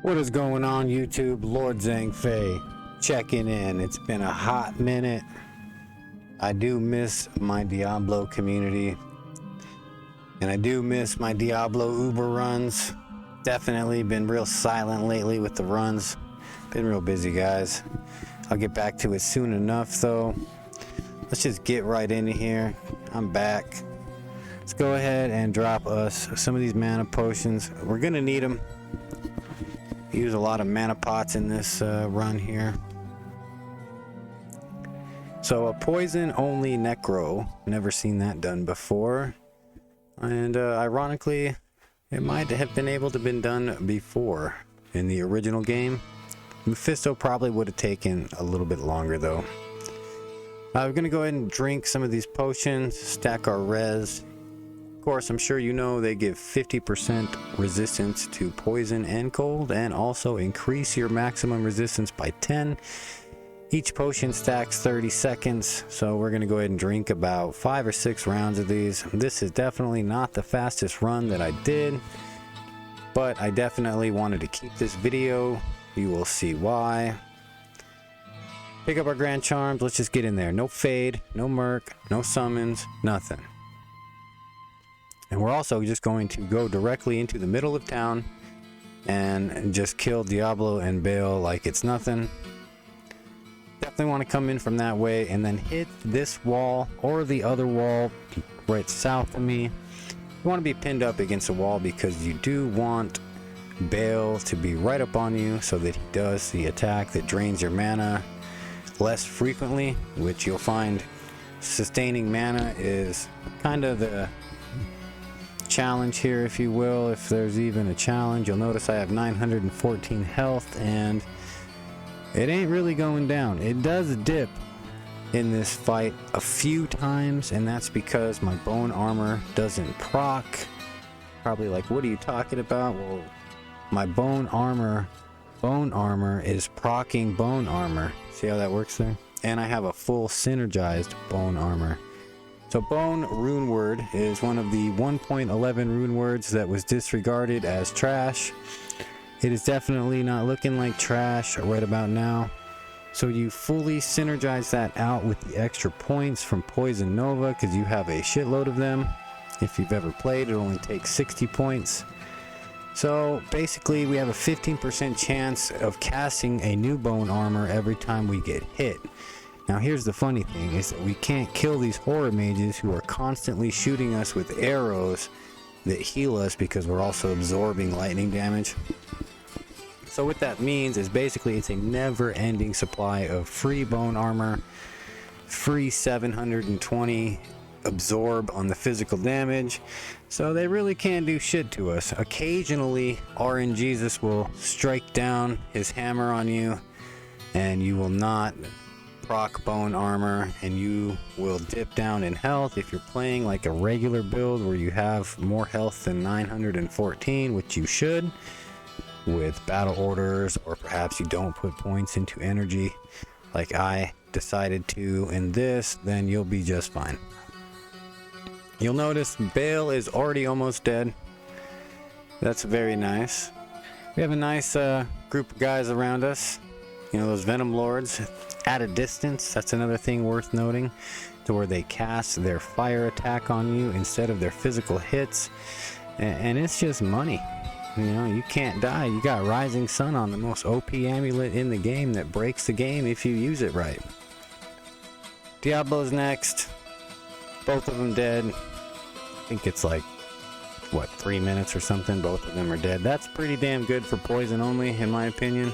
What is going on, YouTube? Lordzhangfei checking in. It's been a hot minute. I do miss my Diablo community, and I do miss my Diablo Uber runs. Definitely been real silent lately with the runs. Been real busy, guys. I'll get back to it soon enough, though. Let's just get right into here. I'm back. Let's go ahead and drop us some of these mana potions. We're gonna need them. Use a lot of mana pots in this run here. So a poison only Necro. Never seen that done before. And ironically, it might have been able to been done before in the original game. Mephisto probably would have taken a little bit longer though. We're gonna go ahead and drink some of these potions, stack our res. Of course, I'm sure you know they give 50% resistance to poison and cold, and also increase your maximum resistance by 10. Each potion stacks 30 seconds, so we're going to go ahead and drink about 5 or 6 rounds of these. This is definitely not the fastest run that I did, but I definitely wanted to keep this video. You will see why. Pick up our Grand Charms. Let's just get in there. No fade, no Merc, no summons, nothing. And we're also just going to go directly into the middle of town and just kill Diablo and Baal like it's nothing. Definitely want to come in from that way and then hit this wall or the other wall right south of me. You want to be pinned up against a wall because you do want Baal to be right up on you so that he does the attack that drains your mana less frequently, which you'll find sustaining mana is kind of the challenge here, if you will, if there's even a challenge. You'll notice I have 914 health and it ain't really going down. It does dip in this fight a few times, and that's because my bone armor doesn't proc. Probably like, what are you talking about? Well, my bone armor is procking bone armor. See how that works there? And I have a full synergized bone armor. So Bone Runeword is one of the 1.11 rune words that was disregarded as trash. It is definitely not looking like trash right about now. So you fully synergize that out with the extra points from Poison Nova because you have a shitload of them. If you've ever played, it only takes 60 points. So basically we have a 15% chance of casting a new bone armor every time we get hit. Now here's the funny thing, is that we can't kill these horror mages who are constantly shooting us with arrows that heal us because we're also absorbing lightning damage. So what that means is basically it's a never-ending supply of free bone armor, free 720 absorb on the physical damage, so they really can't do shit to us. Occasionally RNGesus will strike down his hammer on you and you will not proc bone armor and you will dip down in health if you're playing like a regular build where you have more health than 914, which you should with battle orders, or perhaps you don't put points into energy like I decided to in this, then you'll be just fine. You'll notice Baal is already almost dead. That's very nice. We have a nice group of guys around us. You know, those Venom Lords at a distance. That's another thing worth noting, to where they cast their fire attack on you instead of their physical hits. And it's just money. You know, you can't die. You got Rising Sun on, the most OP amulet in the game that breaks the game if you use it right. Diablo's next. Both of them dead. I think it's like, what, 3 minutes or something? Both of them are dead. That's pretty damn good for poison only, in my opinion.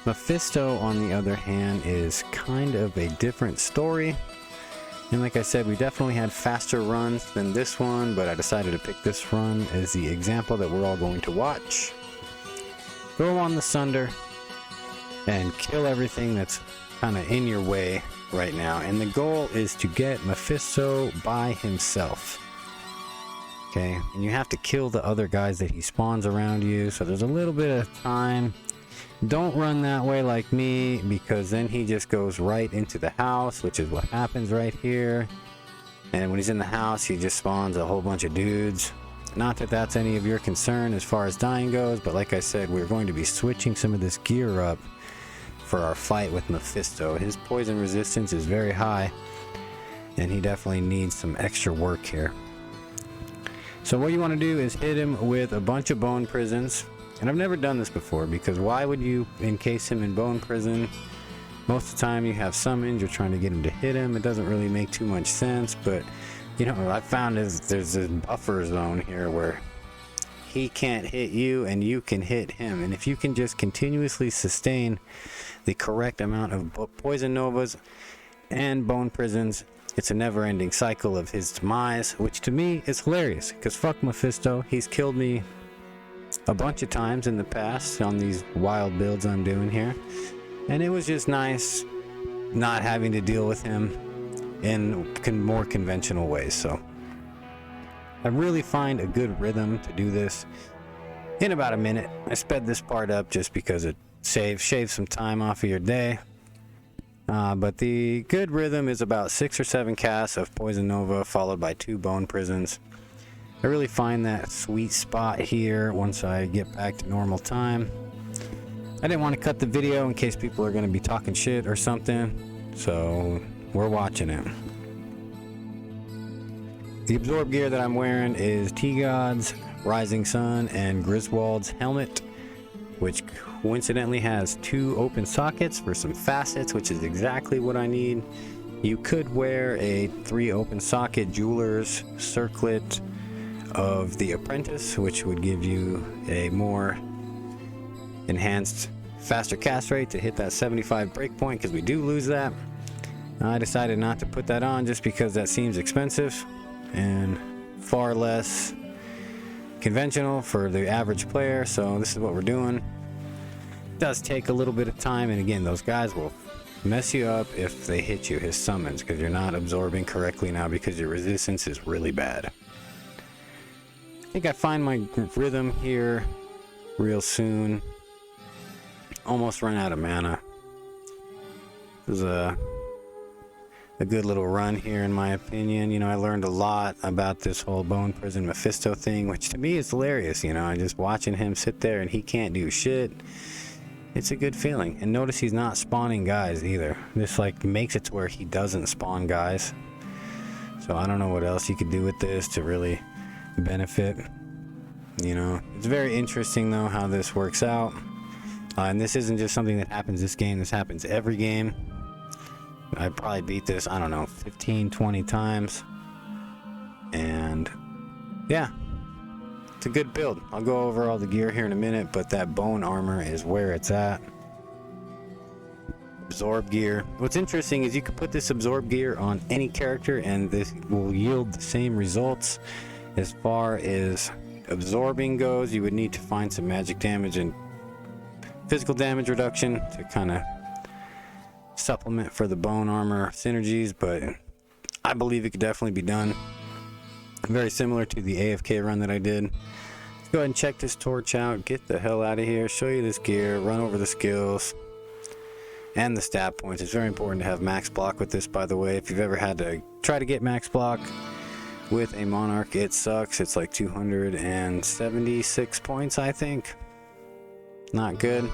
Mephisto, on the other hand, is kind of a different story. And like I said, we definitely had faster runs than this one, but I decided to pick this run as the example that we're all going to watch. Go on the Sunder and kill everything that's kind of in your way right now. And the goal is to get Mephisto by himself. Okay, and you have to kill the other guys that he spawns around you, so there's a little bit of time. Don't run that way like me, because then he just goes right into the house, which is what happens right here. And when he's in the house, he just spawns a whole bunch of dudes. Not that that's any of your concern as far as dying goes, but like I said, we're going to be switching some of this gear up for our fight with Mephisto. His poison resistance is very high, and he definitely needs some extra work here. So what you want to do is hit him with a bunch of bone prisons. And I've never done this before, because why would you encase him in bone prison? Most of the time you have summons, you're trying to get him to hit him. It doesn't really make too much sense, but you know, what I found is there's this buffer zone here where he can't hit you and you can hit him. And if you can just continuously sustain the correct amount of poison novas and bone prisons, it's a never-ending cycle of his demise, which to me is hilarious, because fuck Mephisto. He's killed me a bunch of times in the past on these wild builds I'm doing here, and it was just nice not having to deal with him in more conventional ways. So I really find a good rhythm to do this in about a minute. I sped this part up just because it shaves some time off of your day, but the good rhythm is about 6 or 7 casts of Poison Nova followed by 2 bone prisons. I really find that sweet spot here once I get back to normal time. I didn't want to cut the video in case people are going to be talking shit or something, so we're watching it. The absorb gear that I'm wearing is Tgods, Rising Sun, and Griswold's helmet, which coincidentally has 2 open sockets for some facets, which is exactly what I need. You could wear a 3 open socket jeweler's circlet of the apprentice, which would give you a more enhanced, faster cast rate to hit that 75 breakpoint, because we do lose that. I decided not to put that on just because that seems expensive and far less conventional for the average player, so this is what we're doing. It does take a little bit of time, and again, those guys will mess you up if they hit you, his summons, because you're not absorbing correctly now because your resistance is really bad. I think I find my rhythm here real soon. Almost run out of mana. This is a good little run here in my opinion. You know, I learned a lot about this whole Bone Prison Mephisto thing, which to me is hilarious. You know, just watching him sit there and he can't do shit. It's a good feeling. And notice he's not spawning guys either. This like makes it to where he doesn't spawn guys. So I don't know what else you could do with this to really benefit. You know, it's very interesting though how this works out. And this isn't just something that happens this game. This happens every game. I probably beat this, I don't know, 15, 20 times. And yeah, it's a good build. I'll go over all the gear here in a minute, but that bone armor is where it's at. Absorb gear. What's interesting is you can put this absorb gear on any character and this will yield the same results. As far as absorbing goes, you would need to find some magic damage and physical damage reduction to kind of supplement for the bone armor synergies, but I believe it could definitely be done. Very similar to the AFK run that I did. Let's go ahead and check this torch out, get the hell out of here, show you this gear, run over the skills and the stat points. It's very important to have max block with this, by the way. If you've ever had to try to get max block with a monarch, it sucks. It's like 276 points, I think. Not good.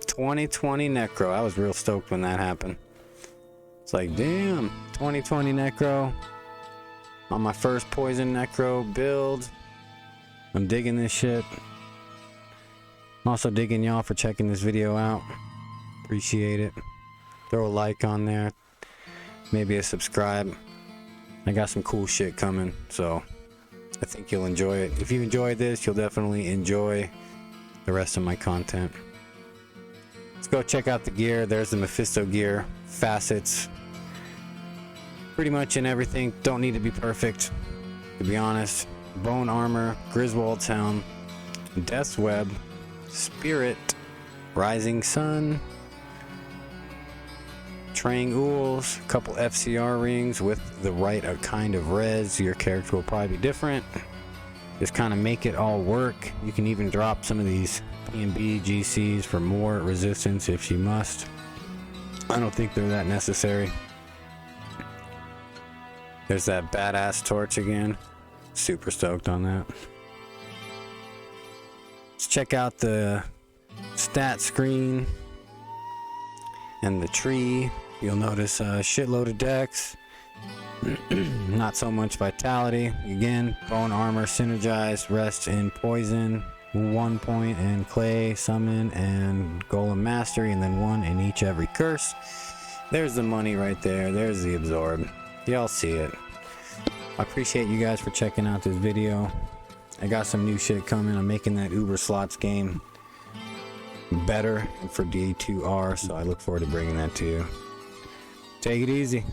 2020 Necro. I was real stoked when that happened. It's like, damn, 2020 Necro on my first poison Necro build. I'm digging this shit. I'm also digging y'all for checking this video out. Appreciate it. Throw a like on there. Maybe a subscribe. I got some cool shit coming, so I think you'll enjoy it. If you enjoyed this, you'll definitely enjoy the rest of my content. Let's go check out the gear. There's the Mephisto gear. Facets. Pretty much in everything. Don't need to be perfect, to be honest. Bone armor, Griswold Helm, Death's Web, Spirit, Rising Sun, Trang, a couple FCR rings with the right kind of res. Your character will probably be different. Just kind of make it all work. You can even drop some of these P&B GCs for more resistance if you must. I don't think they're that necessary. There's that badass torch again. Super stoked on that. Let's check out the stat screen and the tree. You'll notice a shitload of decks. Not so much vitality. Again, bone armor synergized, rest in poison, 1 point in clay, summon, and golem mastery, and then 1 in each every curse. There's the money right there. There's the absorb. Y'all see it. I appreciate you guys for checking out this video. I got some new shit coming. I'm making that Uber slots game better for D2R, so I look forward to bringing that to you. Take it easy.